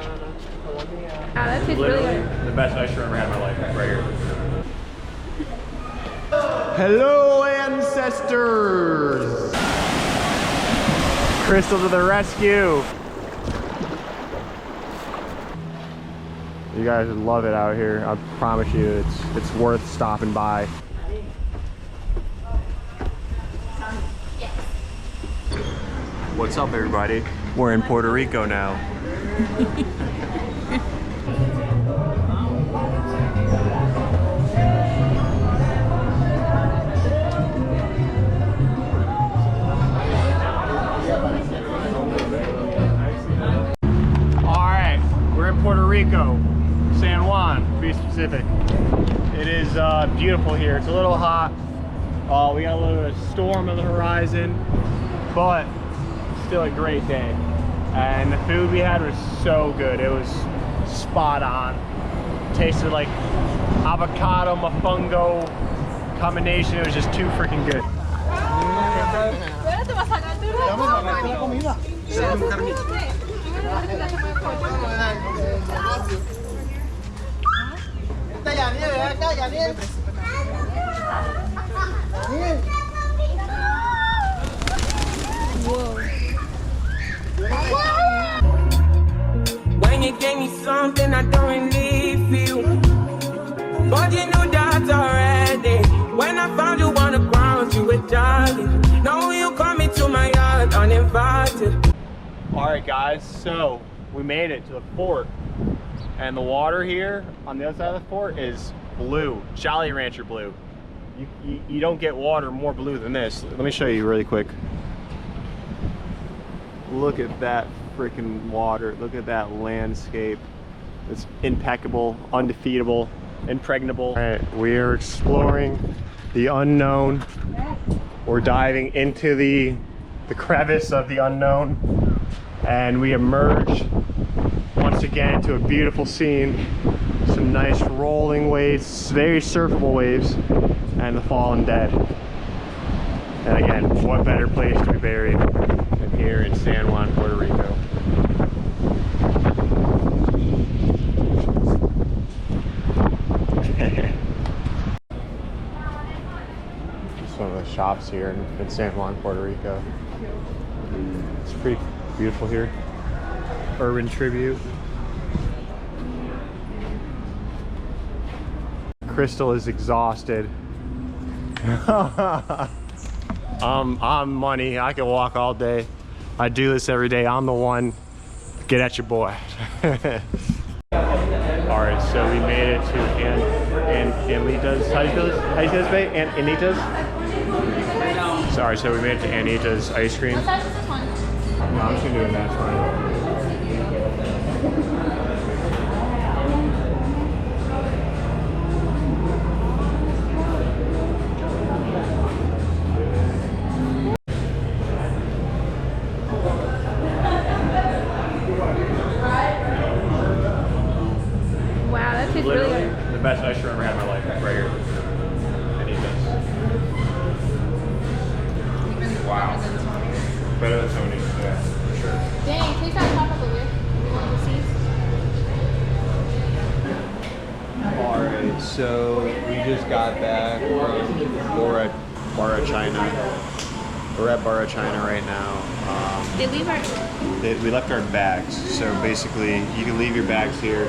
that tastes really good. The best ice cream I've ever had in my life, right here. Hello, ancestors! Crystal to the rescue! You guys would love it out here. I promise you, it's worth stopping by. What's up, everybody? We're in Puerto Rico now. Alright, we're in Puerto Rico. San Juan, to be specific. It is beautiful here. It's a little hot. We got a little bit of storm on the horizon, but still a great day. And the food we had was so good. It was spot on. Tasted like avocado mofongo combination. It was just too freaking good. When you gave me something I don't really feel, but you knew that already. When I found you on the ground, you were jogging. Now you come into my yard uninvited. All right, guys, so we made it to the fort, and the water here on the other side of the fort is blue, Jolly Rancher blue. You don't get water more blue than this. Let me show you really quick. Look at that freaking water. Look at that landscape. It's impeccable, undefeatable, impregnable. All right, we are exploring the unknown. We're diving into the crevice of the unknown, and we emerge once again to a beautiful scene. Some nice rolling waves, very surfable waves, and the fallen dead. And again, what better place to be buried than here in San Juan, Puerto Rico. Just one of the shops here in San Juan, Puerto Rico. It's pretty beautiful here. Urban tribute. Crystal is exhausted. I'm money. I can walk all day. I do this every day. I'm the one. Get at your boy. All right, so we made it to Anita's. How do you say this, babe? Anita's? Sorry, so we made it to Anita's ice cream. What size is this one? No, I'm just gonna do a match one. Wow, that tastes really good. The best ice cream I've ever had in my life, right here. Anita's. Wow. Better than Tony's, yeah, for sure. Dang, taste that top of the lid. Alright, so we just got back from, we're at Barra China. We're at Barra China right now. They leave our... We left our bags, so basically you can leave your bags here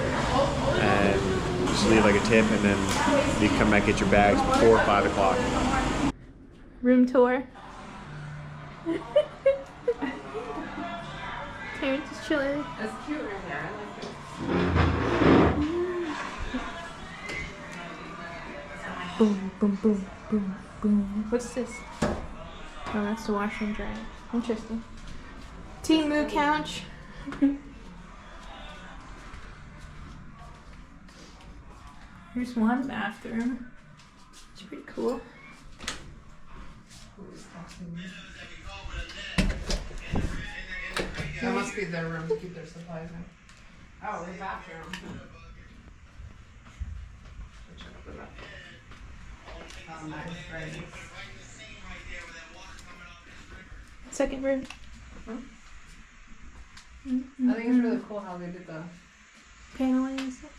and just leave like a tip, and then you can come back get your bags before 5 o'clock. Room tour. Terrence is chilling. That's cute right here. I like Boom, boom, boom, boom, boom. What's this? Oh, that's the washer and dryer. Interesting. Timu couch. Here's one bathroom. It's pretty cool. That must be their room to keep their supplies in. Oh, the bathroom. Oh, nice, right. Second room. I think it's really cool how they did the paneling and stuff.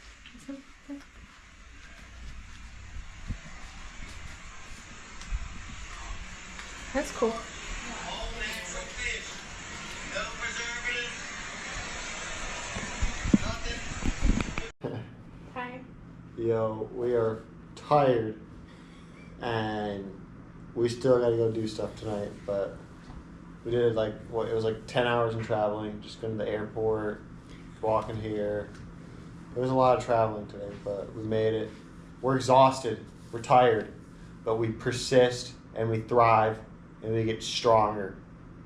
That's cool. Tired. Yo, we are tired and we still gotta go do stuff tonight, but we did like, what, it was like 10 hours in traveling, just going to the airport, walking here. There was a lot of traveling today, but we made it. We're exhausted, we're tired, but we persist and we thrive and we get stronger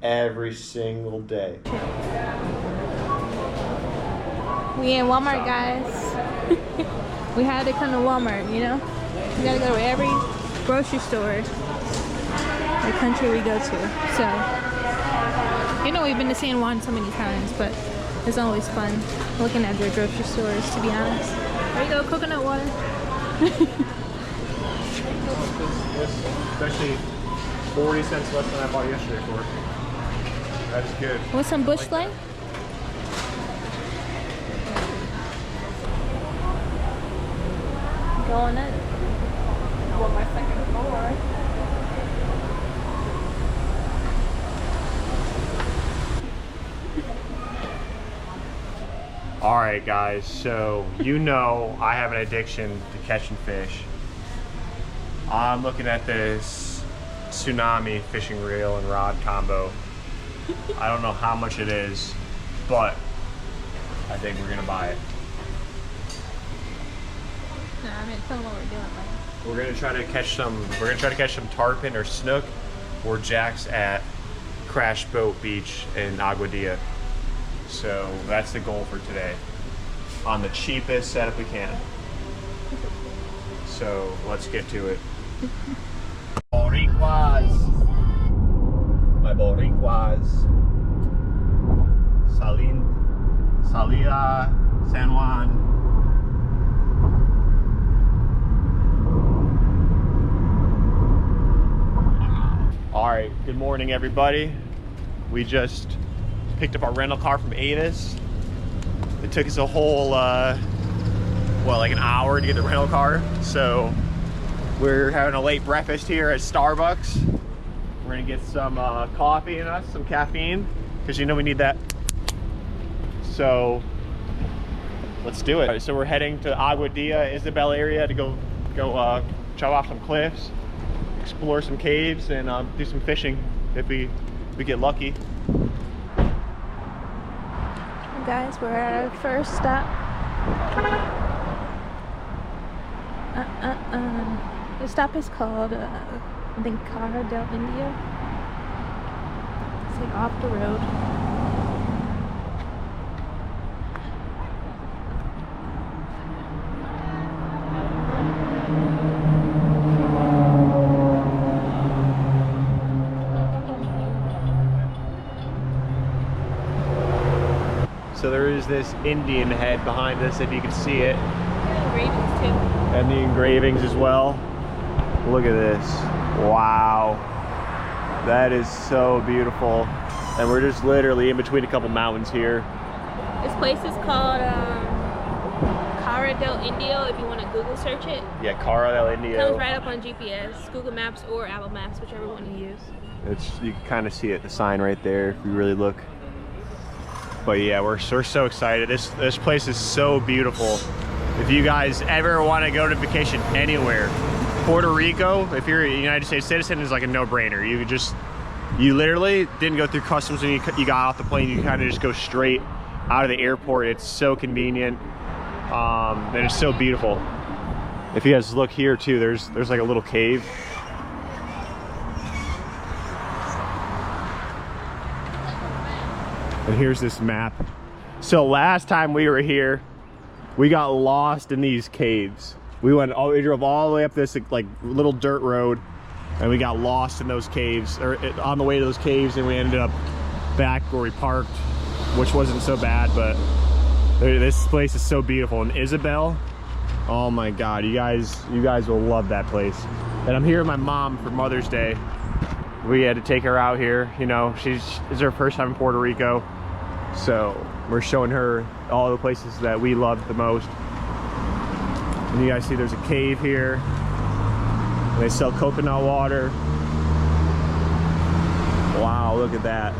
every single day. We in Walmart, guys. We had to come to Walmart, you know? We gotta go to every grocery store the country we go to. So, you know, we've been to San Juan so many times, but it's always fun looking at their grocery stores, to be honest. There you go, coconut water. Especially 40 cents less than I bought yesterday for. That's good. Want some Busch Light? Going up. I want my second floor. All right, guys, so you know I have an addiction to catching fish. I'm looking at this Tsunami fishing reel and rod combo. I don't know how much it is, but I think we're gonna buy it. No, I mean, tell them what we're doing, like. We're gonna try to catch some tarpon or snook or jacks at Crash Boat Beach in Aguadilla. So that's the goal for today, on the cheapest setup we can. So let's get to it. Boricuas, my Boricuas, Salida, San Juan. All right, good morning, everybody. We just picked up our rental car from Avis. It took us a whole, like an hour to get the rental car. So we're having a late breakfast here at Starbucks. We're gonna get some coffee in us, some caffeine, because you know we need that. So let's do it. All right, so we're heading to Aguadilla, Isabel area to go chop off some cliffs, explore some caves, and do some fishing if we get lucky. Guys, we're at our first stop. The stop is called, I think, Cueva del Indio. It's like off the road. So there is this Indian head behind us, if you can see it. Engravings too. And the engravings as well. Look at this. Wow. That is so beautiful. And we're just literally in between a couple mountains here. This place is called Cueva del Indio, if you want to Google search it. Yeah, Cueva del Indio. It comes right up on GPS, Google Maps or Apple Maps, whichever one you use. You can kind of see it, the sign right there, if you really look. But yeah, we're so excited. This place is so beautiful. If you guys ever want to go to vacation anywhere, Puerto Rico, if you're a United States citizen, is like a no-brainer. You literally didn't go through customs when you got off the plane. You kind of just go straight out of the airport. It's so convenient, and it's so beautiful. If you guys look here too, there's like a little cave. And here's this map. So last time we were here, we got lost in these caves. We drove all the way up this like little dirt road, and we got lost in those caves, or on the way to those caves, and we ended up back where we parked, which wasn't so bad. But this place is so beautiful. And Isabel, oh my God, you guys will love that place. And I'm here with my mom for Mother's Day. We had to take her out here. You know, it's her first time in Puerto Rico. So We're showing her all the places that we loved the most. And you guys see there's a cave here. And they sell coconut water. Wow, look at that.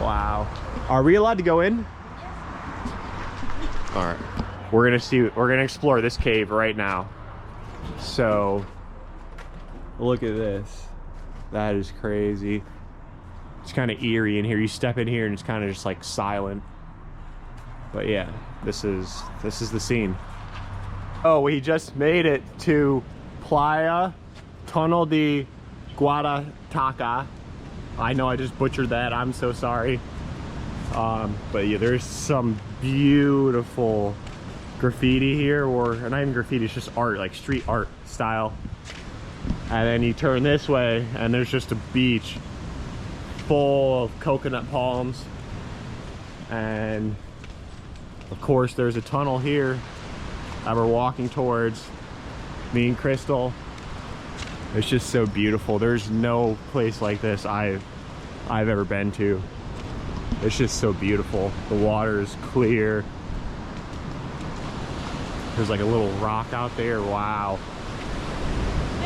Wow. Are we allowed to go in? All right. We're gonna explore this cave right now. So look at this. That is crazy. It's kind of eerie in here. You step in here and it's kind of just like silent. But yeah, this is the scene. Oh, we just made it to Playa Tunnel de Guadataca. I know I just butchered that. I'm so sorry. But yeah, there's some beautiful graffiti here, or not even graffiti, it's just art, like street art style. And then you turn this way and there's just a beach full of coconut palms. And of course there's a tunnel here that we're walking towards, me and Crystal. It's just so beautiful. There's no place like this I've ever been to. It's just so beautiful. The water is clear. There's like a little rock out there. Wow.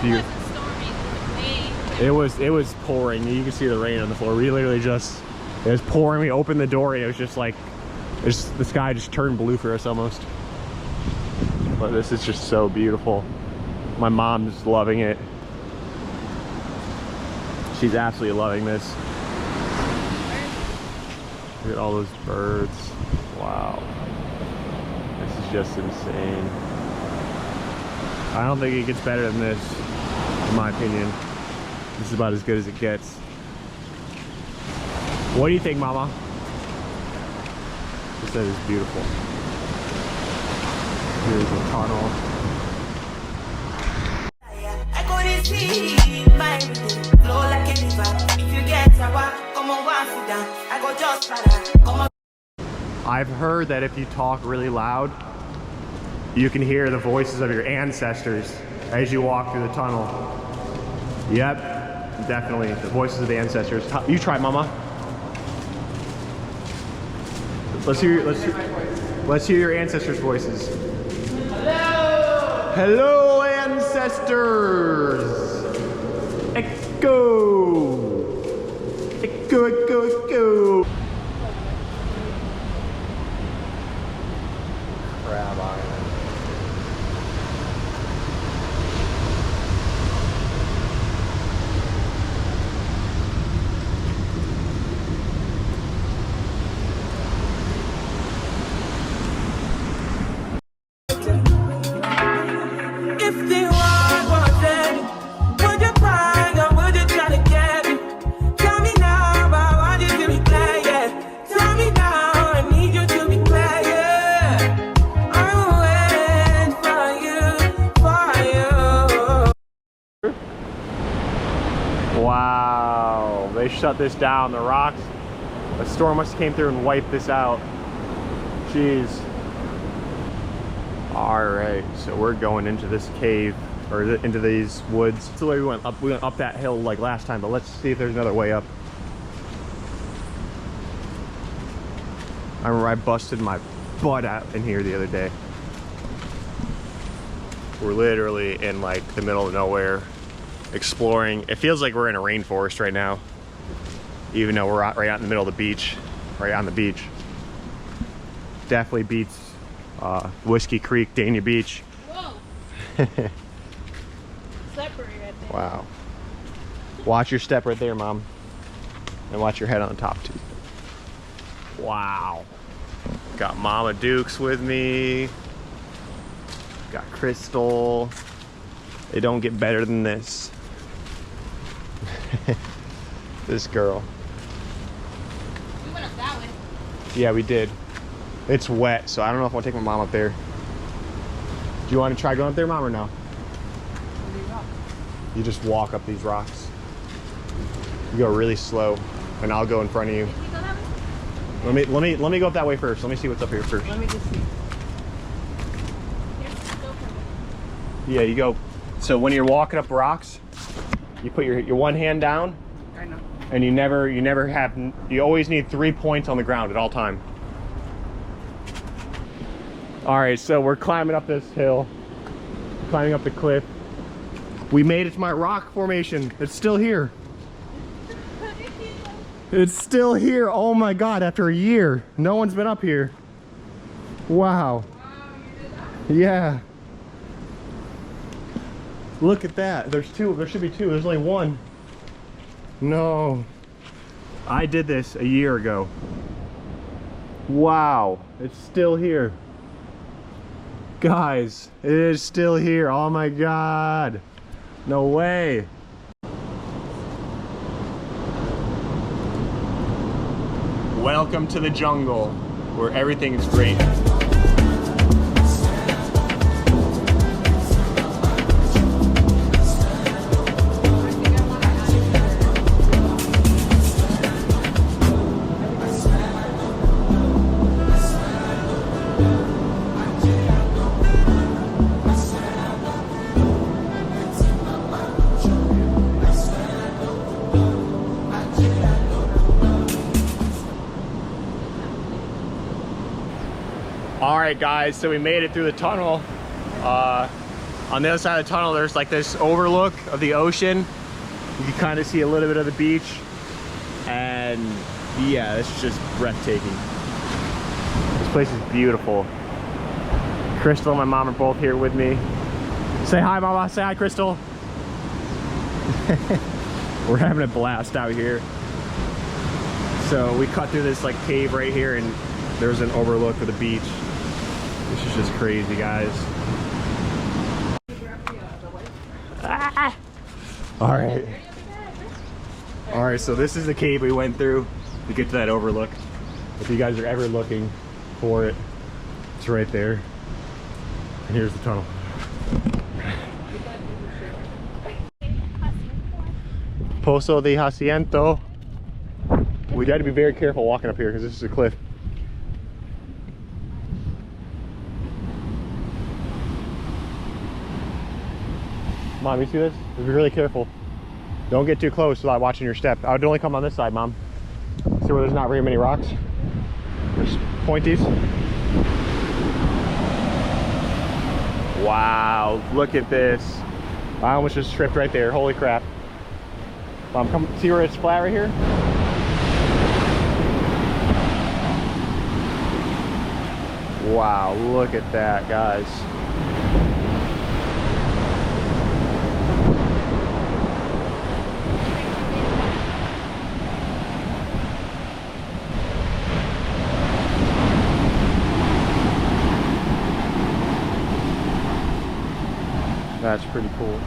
It wasn't stormy. It was pouring. You can see the rain on the floor. We literally just, it was pouring. We opened the door and it was just like, the sky just turned blue for us almost. But this is just so beautiful. My mom's loving it. She's absolutely loving this. Look at all those birds. Wow. This is just insane. I don't think it gets better than this, in my opinion. This is about as good as it gets. What do you think, Mama? This is beautiful. Here's a tunnel. I couldn't see my flow like a river. If you get sour, come on, go and sit down. I go just para. Come on. I've heard that if you talk really loud, you can hear the voices of your ancestors as you walk through the tunnel. Yep, definitely the voices of the ancestors. You try, Mama. Let's hear your ancestors' voices. Hello. Hello, ancestors. Echo. Echo, echo, echo. Crab Island. If the world was dead, would you cry or would you try to get me? Tell me now, but I want you to be clear, yeah. Tell me now, I need you to be clear, yeah. I'm waiting for you. Wow, they shut this down. The rocks, a storm must have came through and wiped this out. Jeez. All right, so we're going into this cave, or into these woods. That's the way we went up. We went up that hill like last time, but let's see if there's another way up. I remember I busted my butt out in here the other day. We're literally in like the middle of nowhere, exploring. It feels like we're in a rainforest right now, even though we're right out in the middle of the beach, right on the beach. Definitely beats Whiskey Creek, Dania Beach. Whoa. Slippery right there. Wow. Watch your step right there, Mom. And watch your head on the top too. Wow. Got Mama Dukes with me. Got Crystal. They don't get better than this. This girl. We went up that way. Yeah, we did. It's wet, so I don't know if I'll take my mom up there. Do you want to try going up there, Mom, or no? You just walk up these rocks. You go really slow, and I'll go in front of you. Can you go that way? Let me go up that way first. Let me see what's up here first. Let me just see. Here, go for it. Yeah, you go. So when you're walking up rocks, you put your one hand down, I know. And you always need 3 points on the ground at all time. All right, so we're climbing up this hill, climbing up the cliff. We made it to my rock formation. It's still here. It's still here. Oh my God, after a year. No one's been up here. Wow. Yeah. Look at that. There's two. There should be two. There's only one. No. I did this a year ago. Wow. It's still here. Guys, it is still here. Oh my God. No way. Welcome to the jungle, where everything is great. Alright guys, so we made it through the tunnel. On the other side of the tunnel there's like this overlook of the ocean. You can kind of see a little bit of the beach. And yeah, this is just breathtaking. This place is beautiful. Crystal and my mom are both here with me. Say hi, Mama. Say hi, Crystal. We're having a blast out here. So we cut through this like cave right here and there's an overlook of the beach. This is just crazy, guys. Ah! All right, so this is the cave we went through to get to that overlook. If you guys are ever looking for it, it's right there. And here's the tunnel. Pozo de Jacinto. We got to be very careful walking up here because this is a cliff. Mom, you see this? Be really careful. Don't get too close without watching your step. I would only come on this side, Mom. See where there's not very many rocks? There's pointies. Wow, look at this. I almost just tripped right there. Holy crap. Mom, come see where it's flat right here? Wow, look at that, guys. That's pretty cool.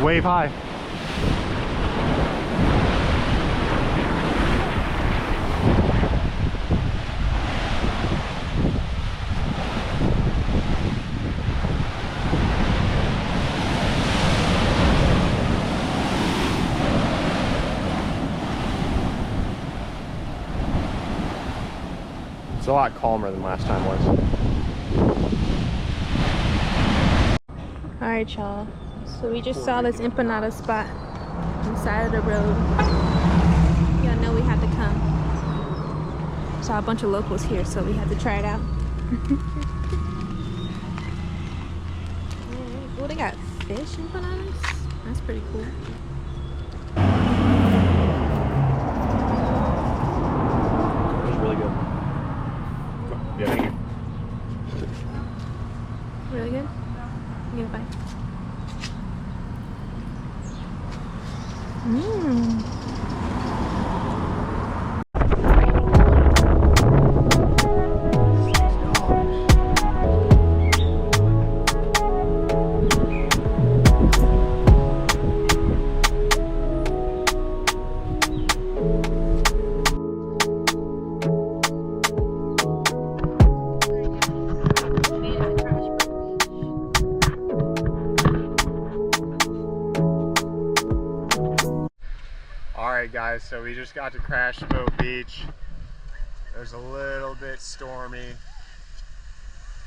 Wave high. It's a lot calmer than last time was. Alright, y'all. So we just saw this empanada spot on the side of the road. Y'all know we had to come. Saw a bunch of locals here, so we had to try it out. Oh, they got fish empanadas? That's pretty cool. It's really good. Yeah, thank you. Really good? You get a bite. Mmm. Alright guys, so we just got to Crash Boat Beach. It was a little bit stormy.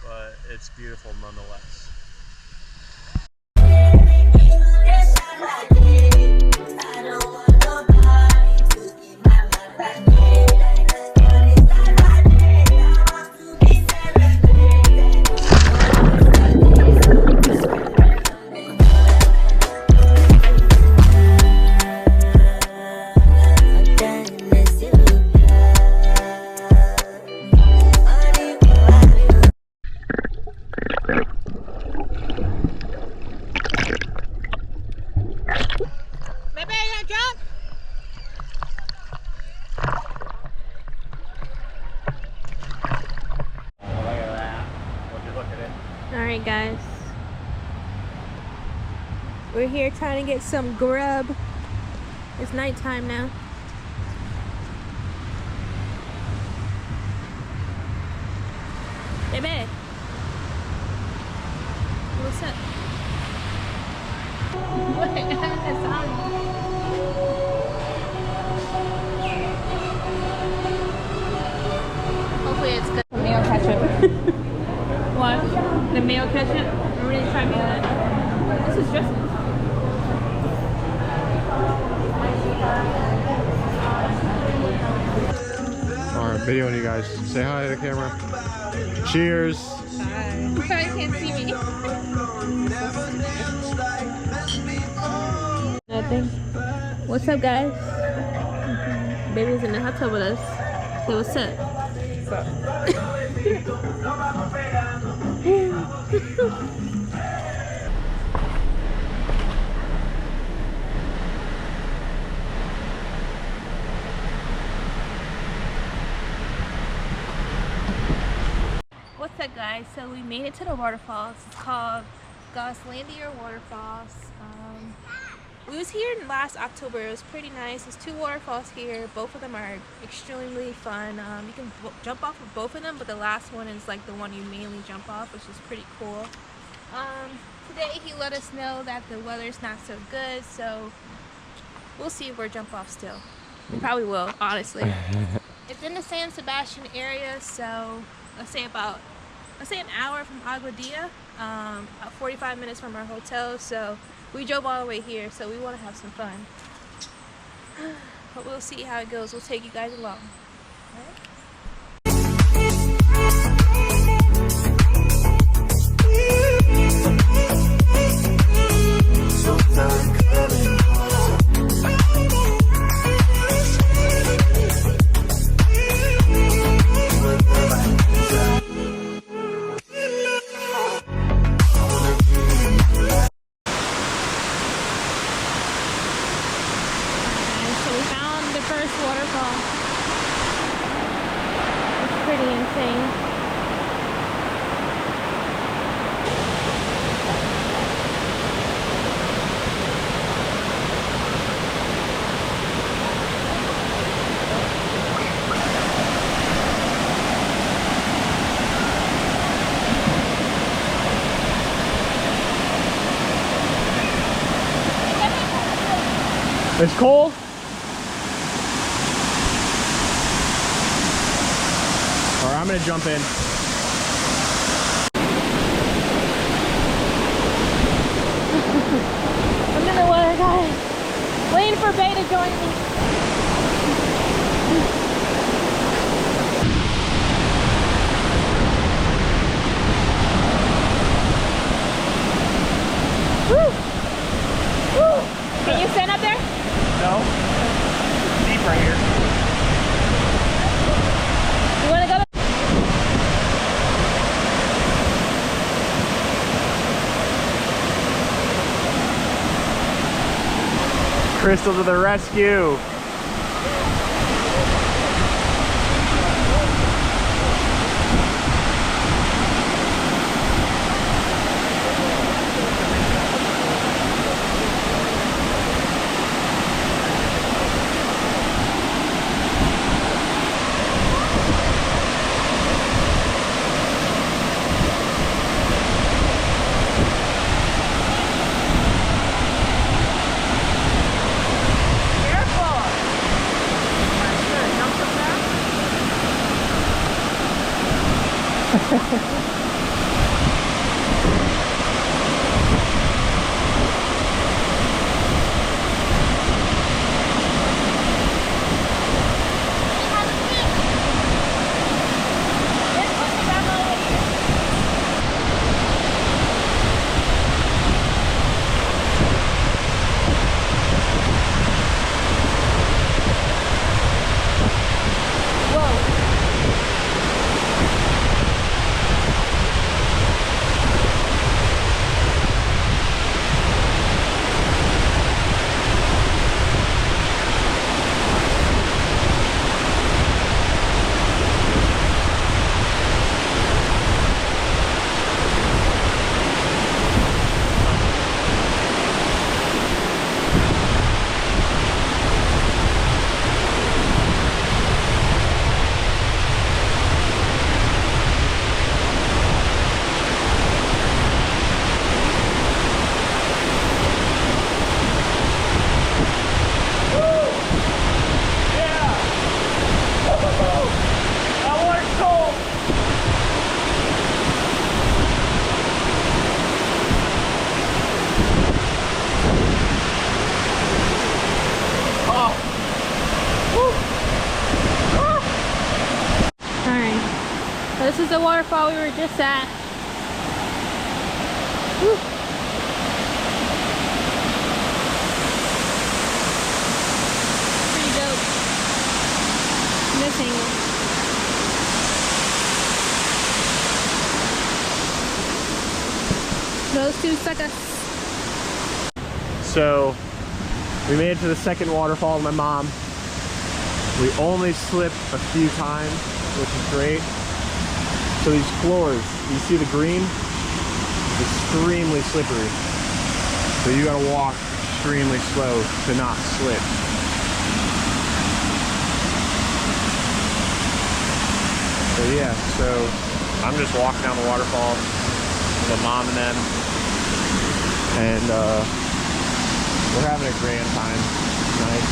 but it's beautiful nonetheless. Alright guys, we're here trying to get some grub. It's nighttime now. Baby, what's up? What? That's on. Hopefully it's good. Mayo ketchup. What? The mayo ketchup? I'm ready to try me that. This is dressing. Alright, videoing you guys. Say hi to the camera. Cheers. Hi. You probably can't see me. Nothing. What's up, guys? Baby's in the hot tub with us. Say what's up. What's up, guys? So we made it to the waterfalls. It's called Goslandia Waterfalls. We was here last October. It was pretty nice. There's 2 waterfalls here. Both of them are extremely fun. You can jump off of both of them, but the last one is like the one you mainly jump off, which is pretty cool. Today he let us know that the weather's not so good, so we'll see if we're jump off still. We probably will, honestly. It's in the San Sebastian area, so let's say an hour from Aguadilla, about 45 minutes from our hotel, so we drove all the way here, so we want to have some fun. But we'll see how it goes. We'll take you guys along. All right? Waterfall. It's pretty insane. It's cold. I'm gonna jump in. I'm in the water, guys. Waiting for Bay to join me. Woo! Woo! Can you stand up there? No. Deep right here. You wanna go? Crystal to the rescue. Careful! This is the waterfall we were just at. Woo. Pretty dope. This angle. Those two suck us. So we made it to the second waterfall with my mom. We only slipped a few times, which is great. So these floors, you see the green? It's extremely slippery. So you gotta walk extremely slow to not slip. So yeah, so I'm just walking down the waterfall with my mom and them. And we're having a grand time tonight.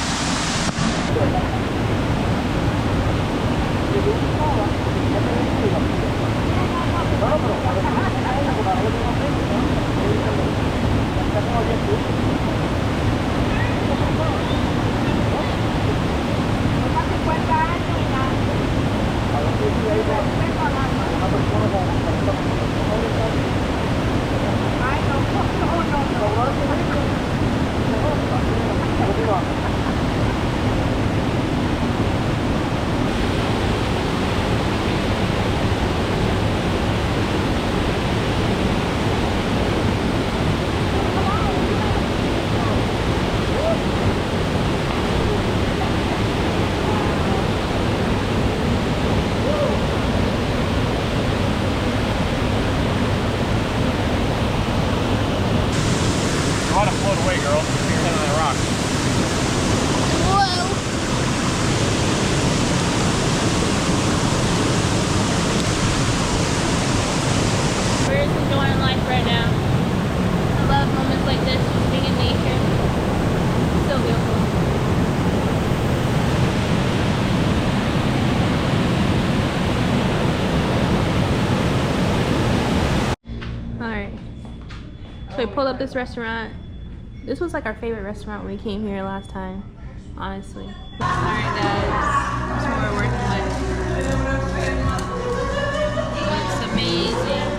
So we pulled up this restaurant. This was like our favorite restaurant when we came here last time, honestly. Alright guys, that's what we're working with. Looks amazing.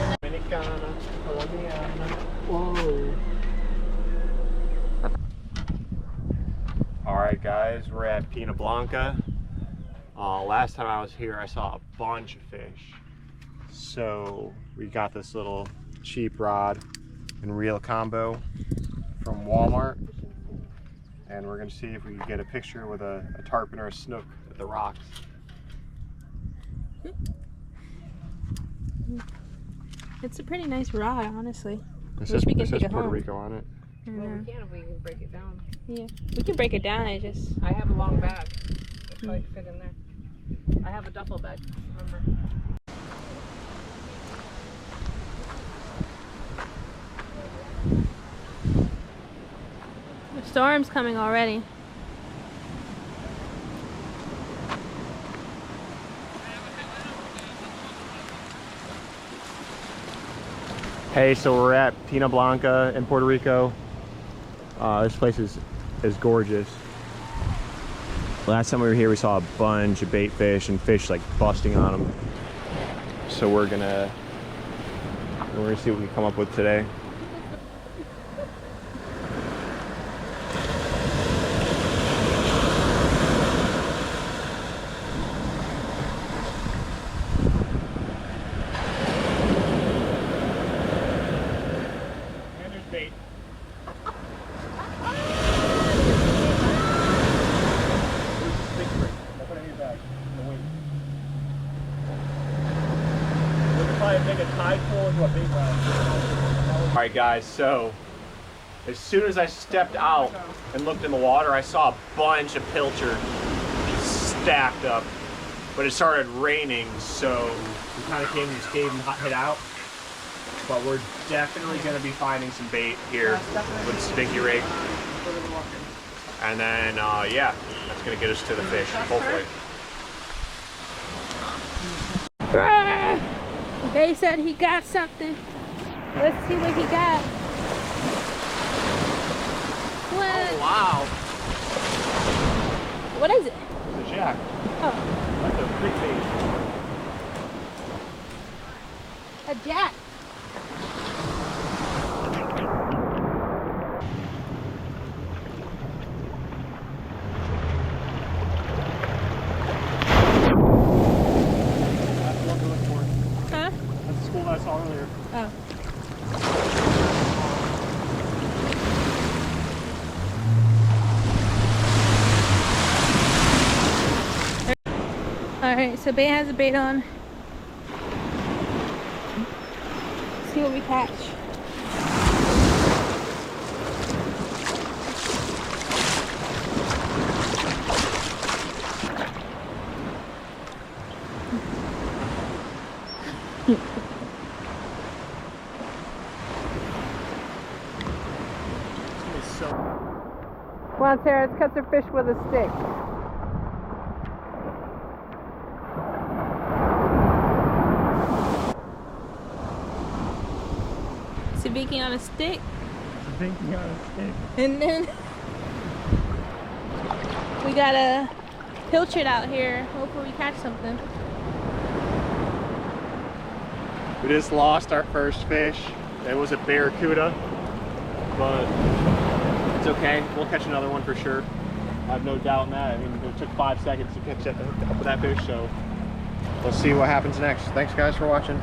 Alright guys, we're at Pena Blanca. Last time I was here I saw a bunch of fish. So we got this little cheap rod and reel combo from Walmart. And we're gonna see if we can get a picture with a tarpon or a snook at the rocks. It's a pretty nice rod, honestly. It says Puerto Rico on it. Well, we can if we can break it down. Yeah, we can break it down. I just... I have a long bag. It's probably fit in there. I have a duffel bag, remember? The storm's coming already. Hey, so we're at Pena Blanca in Puerto Rico. This place is gorgeous. Last time we were here, we saw a bunch of bait fish and fish like busting on them. So we're gonna see what we come up with today. And there's bait. Alright guys, so as soon as I stepped out and looked in the water, I saw a bunch of pilchard just stacked up, but it started raining, so we kind of came to this cave and hid out. But we're definitely going to be finding some bait here with the stinky rig. And then, yeah, that's going to get us to the fish, hopefully. They said he got something. Let's see what he got. What? Oh, wow. What is it? It's a jack. Oh. That's a big bait. A jack. That's the one we're looking for. Huh? That's the school that I saw earlier. Oh. Alright, so Bay has a bait on. Let's see what we catch. Come on, Sarah, let's catch the fish with a stick. Sabiki on a stick. Sabiki on a stick. And then we got a pilchard out here. Hopefully we catch something. We just lost our first fish. It was a barracuda, but it's okay. We'll catch another one for sure. I have no doubt in that. I mean, it took 5 seconds to catch that fish, so let's see what happens next. Thanks guys for watching.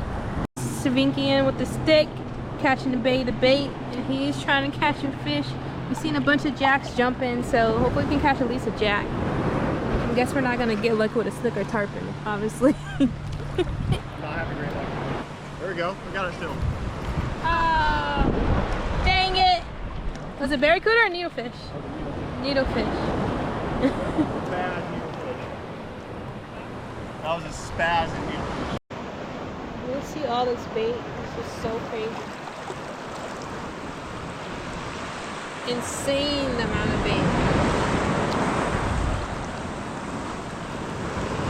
Savinkian with the stick, catching the bait, and he's trying to catch a fish. We've seen a bunch of jacks jumping, so hopefully we can catch at least a jack. I guess we're not gonna get lucky with a slick or tarpon, obviously. Not having great luck. There we go. We got it still. Oh, dang it! Was it barracuda or needlefish? Needlefish. Bad needlefish. That was a spaz in needlefish. You'll see all this bait. It's just so crazy. Insane amount of bait.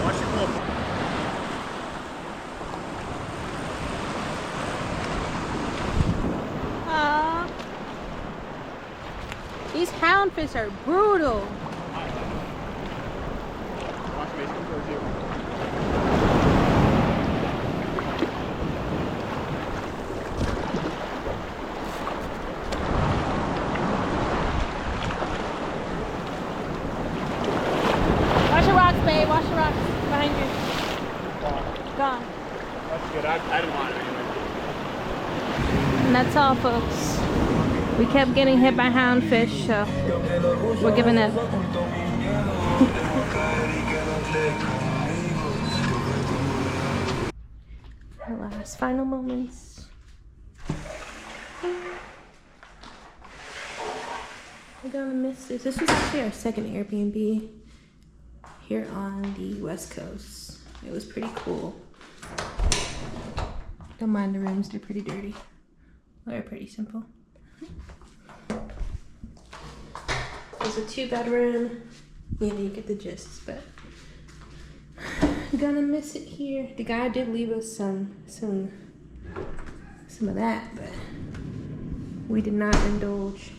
Watch your clip. Aww. These houndfish are brutal. Watch me, come towards you. Watch your rocks, babe. Watch your rocks behind you. Gone. That's good. I didn't want it anyway. And that's all, folks. We kept getting hit by houndfish, so we're giving up. Our last final moments. We're gonna miss this. This was actually our second Airbnb here on the West Coast. It was pretty cool. Don't mind the rooms, they're pretty dirty. They're pretty simple. There's a 2-bedroom. Yeah, you get the gist, but I'm gonna miss it here. The guy did leave us some of that, but we did not indulge.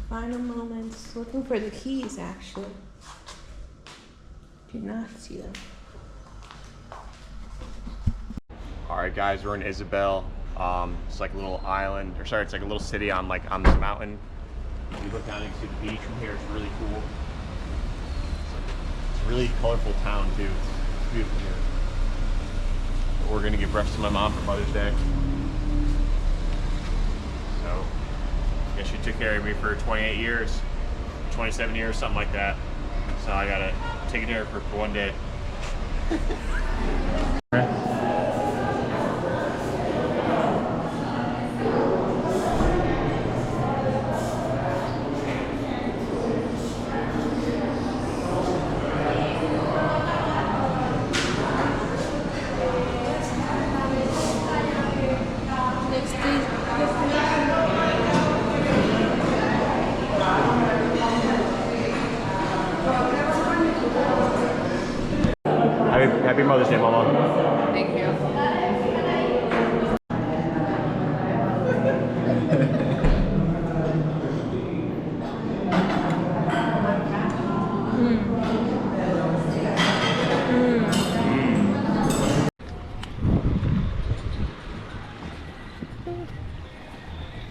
Final moments. Looking for the keys, actually. Do not see them. All right, guys, we're in Isabel. It's like a little island, or sorry, it's like a little city on this mountain. You look down and you see the beach from here. It's really cool. It's a really colorful town too. It's beautiful here. But we're gonna give breakfast to my mom for Mother's Day. So, yeah, she took care of me for 28 years, 27 years, something like that. So I gotta take care of her for one day. Happy Mother's Day, Mama.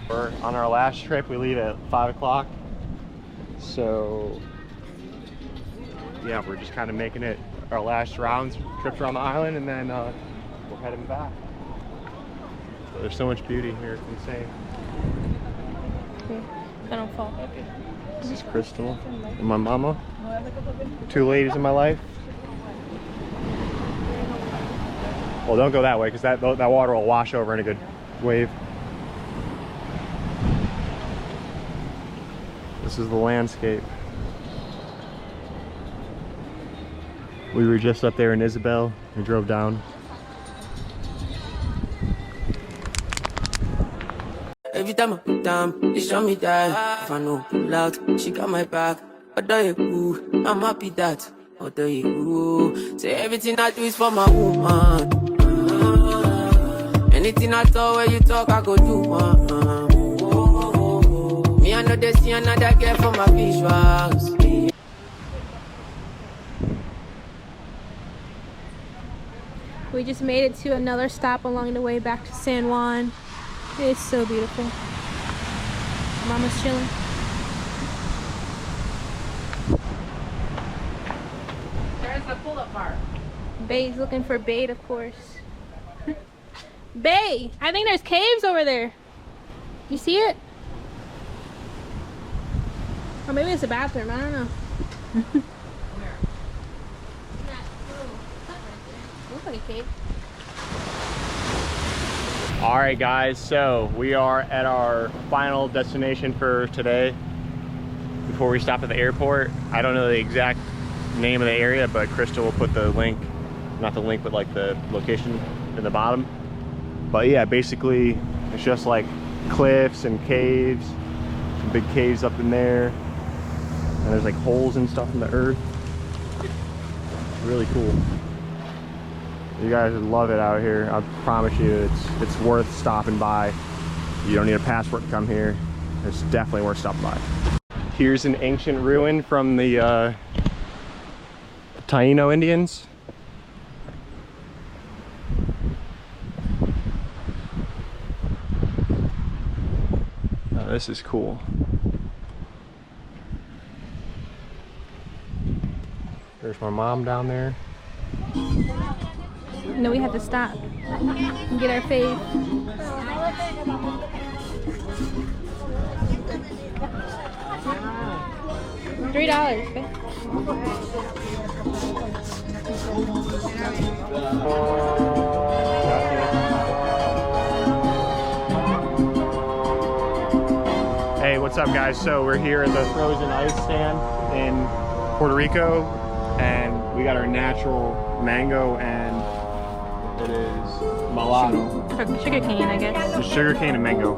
We're on our last trip. We leave at 5 o'clock. So yeah, we're just kind of making it our last trips around the island, and then we're heading back. So there's so much beauty here, it's insane. I don't fall. This is Crystal and my mama. 2 ladies in my life. Well, don't go that way because that water will wash over in a good wave. This is the landscape. We were just up there in Isabel. We drove down. Every time I put down, they show me that if I know pull out, she got my back. Although you cool, I'm happy that. Although you cool, say everything I do is for my woman. Anything I talk, where you talk, I go do. Me, I know they see another girl for my visuals. We just made it to another stop along the way back to San Juan. It's so beautiful. Mama's chilling. There's the pull-up bar. Bay's looking for bait, of course. Bay, I think there's caves over there. You see it? Or maybe it's a bathroom, I don't know. Looks like a cave. All right, guys, so we are at our final destination for today before we stop at the airport. I don't know the exact name of the area, but Crystal will put the link, not the link, but like the location in the bottom. But yeah, basically it's just like cliffs and caves, some big caves up in there, and there's like holes and stuff in the earth. Really cool. You guys would love it out here. I promise you, it's worth stopping by. You don't need a passport to come here. It's definitely worth stopping by. Here's an ancient ruin from the Taino Indians. Oh, this is cool. There's my mom down there. No, we have to stop and get our fave. $3, okay? Hey, what's up, guys? So we're here at the frozen ice stand in Puerto Rico, and we got our natural mango, and it is malado. Sugar cane, I guess. Just sugar cane and mango.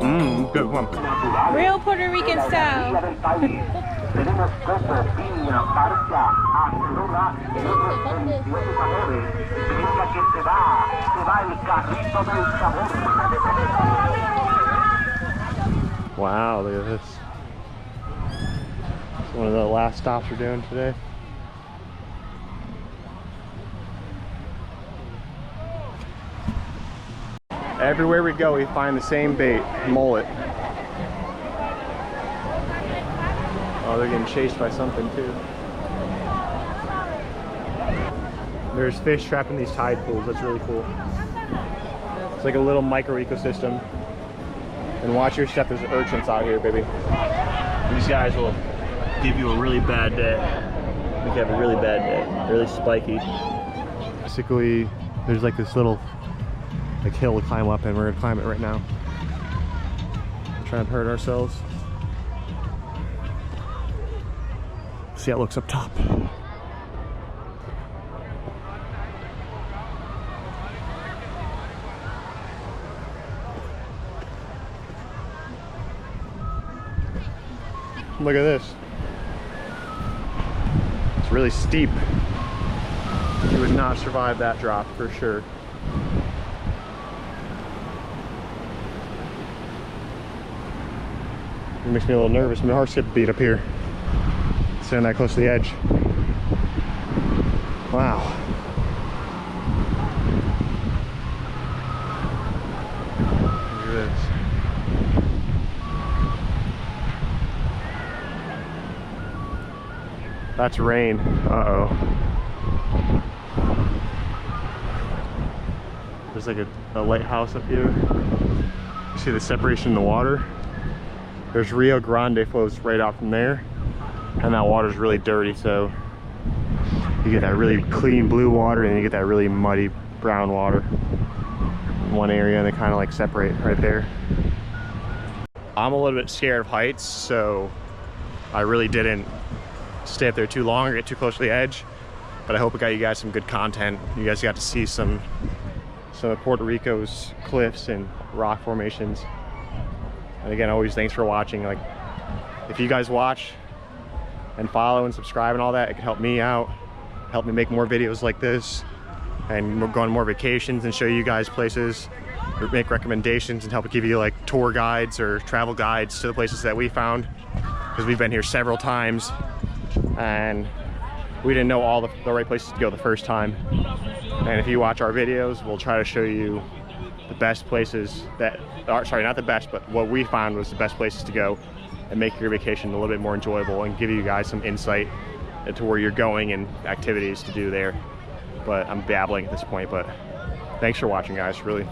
Mmm, good one. Real Puerto Rican style. Wow, look at this. It's one of the last stops we're doing today. Everywhere we go, we find the same bait, mullet. Oh, they're getting chased by something too. There's fish trapped in these tide pools. That's really cool. It's like a little micro ecosystem. And watch your step, there's urchins out here, baby. These guys will give you a really bad day. Make you have a really bad day. Really spiky. Basically, there's like this little hill to climb up, and we're gonna climb it right now. Trying to hurt ourselves. See how it looks up top. Look at this. It's really steep. You would not survive that drop for sure. It makes me a little nervous. My heart's skipping a beat up here. Standing that close to the edge. Wow. That's rain. Uh-oh. There's like a lighthouse up here. You see the separation in the water? There's Rio Grande flows right out from there. And that water's really dirty, so you get that really clean blue water and you get that really muddy brown water in one area, and they kind of like separate right there. I'm a little bit scared of heights, so I really didn't stay up there too long or get too close to the edge, but I hope it got you guys some good content. You guys got to see some of Puerto Rico's cliffs and rock formations. And again, always thanks for watching. Like, if you guys watch and follow and subscribe and all that, it can help me out, help me make more videos like this, and we'll go on more vacations and show you guys places, or make recommendations and help give you like tour guides or travel guides to the places that we found, because we've been here several times and we didn't know all the right places to go the first time. And if you watch our videos, we'll try to show you the best places that are, sorry, not the best, but what we found was the best places to go and make your vacation a little bit more enjoyable and give you guys some insight into where you're going and activities to do there. But I'm babbling at this point, but thanks for watching, guys, really.